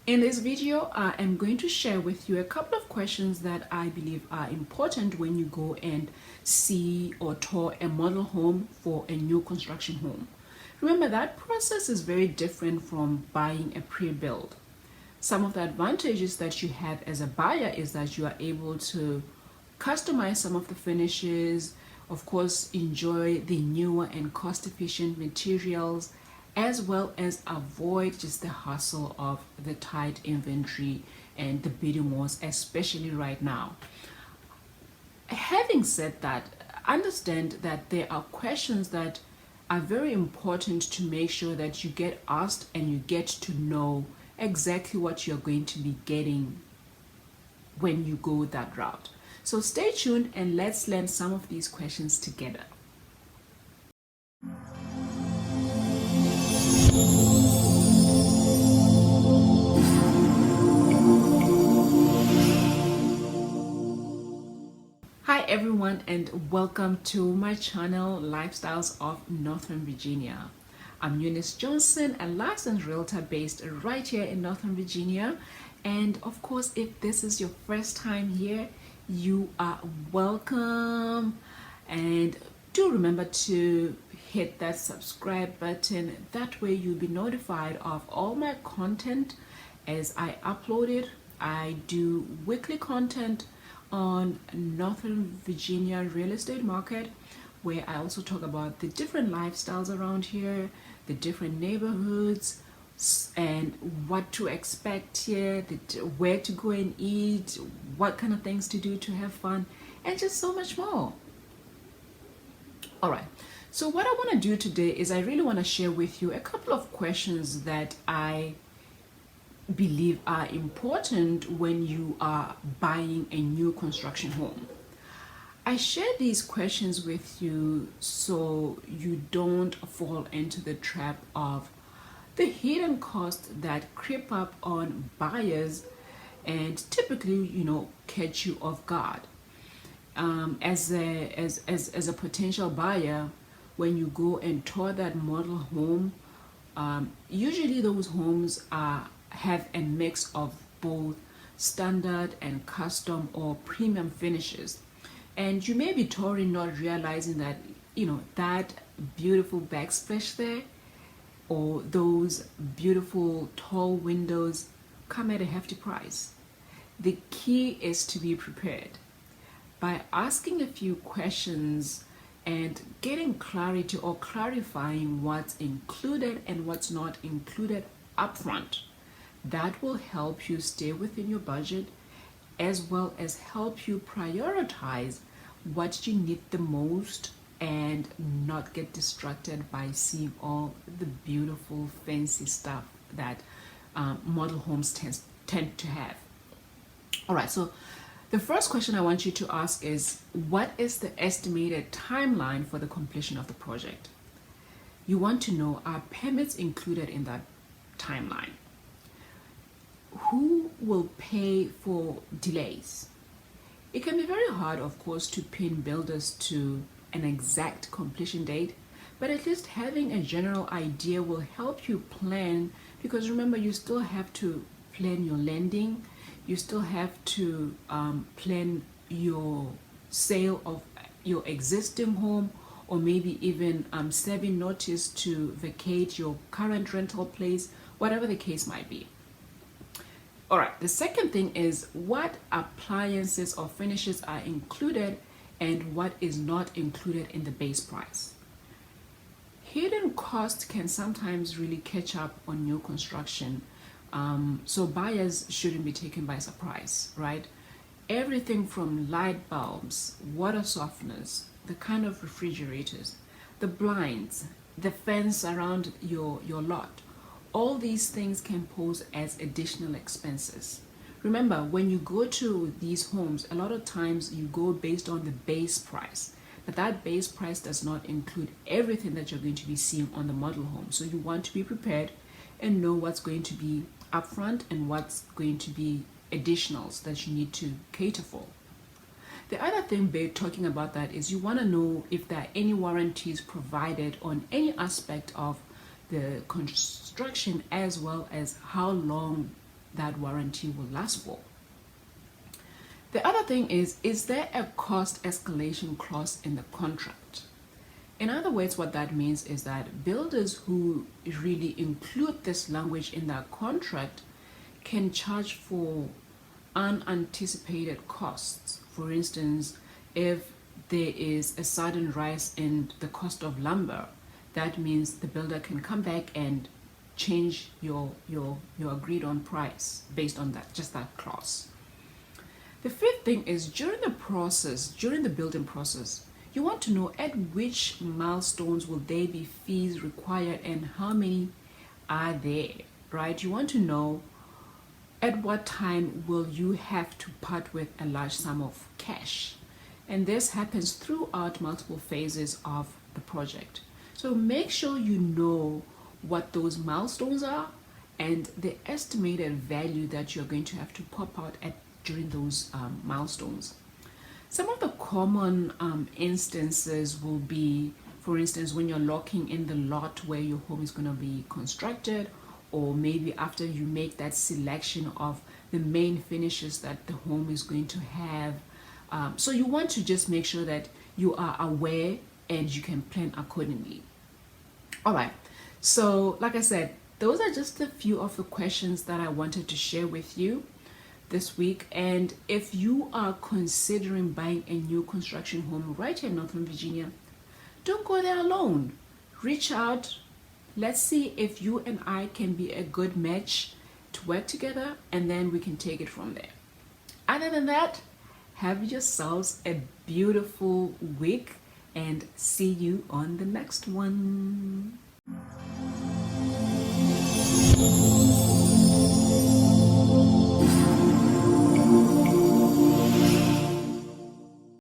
In this video, I am going to share with you a couple of questions that I believe are important when you go and see or tour a model home for a new construction home. Remember, that process is very different from buying a pre-built. Some of the advantages that you have as a buyer is that you are able to customize some of the finishes, of course, enjoy the newer and cost-efficient materials, as well as avoid just the hassle of the tight inventory and the bidding wars, especially right now. Having said that, understand that there are questions that are very important to make sure that you get asked and you get to know exactly what you're going to be getting when you go that route. So stay tuned and let's learn some of these questions together. Hi everyone, and welcome to my channel Lifestyles of Northern Virginia. I'm Eunice Johnson, a licensed realtor based right here in Northern Virginia. And of course, if this is your first time here, you are welcome. And do remember to hit that subscribe button. That way you'll be notified of all my content as I upload it. I do weekly content on Northern Virginia real estate market, where I also talk about the different lifestyles around here, the different neighborhoods, and what to expect here, where to go and eat, what kind of things to do to have fun, and just so much more. All right, so what I want to do today is I really want to share with you a couple of questions that I believe are important when you are buying a new construction home. I share these questions with you so you don't fall into the trap of the hidden costs that creep up on buyers and typically, catch you off guard. As a potential buyer, when you go and tour that model home, usually those homes have a mix of both standard and custom or premium finishes. And you may be touring not realizing that, that beautiful backsplash there or those beautiful tall windows come at a hefty price. The key is to be prepared. By asking a few questions and getting clarity or clarifying what's included and what's not included upfront, that will help you stay within your budget as well as help you prioritize what you need the most and not get distracted by seeing all the beautiful fancy stuff that model homes tend to have. All right, so the first question I want you to ask is, what is the estimated timeline for the completion of the project? You want to know, are permits included in that timeline? Who will pay for delays? It can be very hard, of course, to pin builders to an exact completion date, but at least having a general idea will help you plan, because remember, you still have to plan your lending, you still have to plan your sale of your existing home, or maybe even serving notice to vacate your current rental place, whatever the case might be. All right, the second thing is what appliances or finishes are included and what is not included in the base price. Hidden costs can sometimes really catch up on new construction, so buyers shouldn't be taken by surprise, right? Everything from light bulbs, water softeners, the kind of refrigerators, the blinds, the fence around your lot, all these things can pose as additional expenses. Remember, when you go to these homes, a lot of times you go based on the base price, but that base price does not include everything that you're going to be seeing on the model home. So you want to be prepared and know what's going to be upfront and what's going to be additionals that you need to cater for. The other thing talking about that is you want to know if there are any warranties provided on any aspect of the construction, as well as how long that warranty will last for. The other thing is there a cost escalation clause in the contract? In other words, what that means is that builders who really include this language in their contract can charge for unanticipated costs. For instance, if there is a sudden rise in the cost of lumber, that means the builder can come back and change your agreed on price based on that, just that clause. The fifth thing is during the building process, you want to know at which milestones will there be fees required and how many are there, right? You want to know at what time will you have to part with a large sum of cash. And this happens throughout multiple phases of the project. So make sure you know what those milestones are and the estimated value that you're going to have to pop out at during those milestones. Some of the common instances will be, for instance, when you're locking in the lot where your home is going to be constructed, or maybe after you make that selection of the main finishes that the home is going to have. So you want to just make sure that you are aware and you can plan accordingly. All right, so like I said, those are just a few of the questions that I wanted to share with you this week. And if you are considering buying a new construction home right here in Northern Virginia, don't go there alone. Reach out. Let's see if you and I can be a good match to work together, and then we can take it from there. Other than that, have yourselves a beautiful week and see you on the next one.